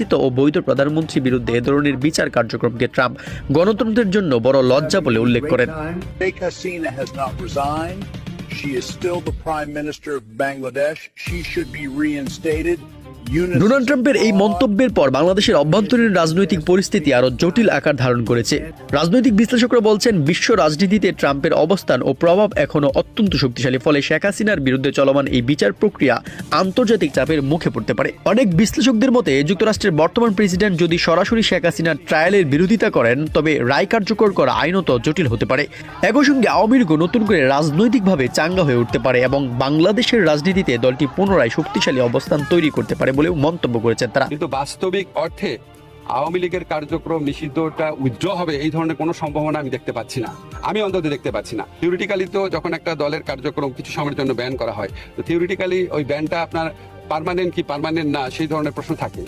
নির্বাচিত ও বৈধ প্রধানমন্ত্রীর বিরুদ্ধে এ ধরনের বিচার কার্যক্রমকে ট্রাম্প গণতন্ত্রের জন্য বড় লজ্জা বলে উল্লেখ করেন। Sheikh Hasina has not resigned. She is still the Prime Minister of Bangladesh. She should be reinstated. Donald ট্রাম্পের এই মন্তব্যের পর বাংলাদেশের অভ্যন্তরীণ রাজনৈতিক পরিস্থিতি আরো জটিল আকার ধারণ করেছে। রাজনৈতিক বিশ্লেষকরা বলছেন, বিশ্ব রাজনীতিতে ট্রাম্পের অবস্থান ও প্রভাব এখনো অত্যন্ত শক্তিশালী, ফলে শেখ হাসিনার বিরুদ্ধে চলমান এই বিচার প্রক্রিয়া আন্তর্জাতিক চাপের মুখে পড়তে পারে। অনেক বিশ্লেষকদের মতে, যুক্তরাষ্ট্রের বর্তমান প্রেসিডেন্ট যদি সরাসরি শেখ হাসিনার ট্রায়ালের বিরোধিতা করেন, তবে রায় কার্যকর করা আইনত জটিল হতে পারে। একই সঙ্গে আওয়ামী লীগও নতুন করে রাজনৈতিকভাবে চাঙ্গা হয়ে উঠতে পারে এবং বাংলাদেশের রাজনীতিতে দলটি পুনরায় শক্তিশালী অবস্থান তৈরি করতে পারে বলেও মন্তব্য করেছেন তারা। কিন্তু বাস্তবিক অর্থে আওয়ামী লীগের কার্যক্রম নিষিদ্ধটা উইথড্র হবে এই ধরনের কোনো সম্ভাবনা আমি দেখতে পাচ্ছি না, আমি অন্তত দেখতে পাচ্ছি না। থিওরিটিক্যালি তো যখন একটা দলের কার্যক্রম কিছু সময়ের জন্য ব্যান করা হয়, তো থিওরিটিক্যালি ওই ব্যানটা আপনার পার্মানেন্ট কি পার্মানেন্ট না সেই ধরনের প্রশ্ন থাকে।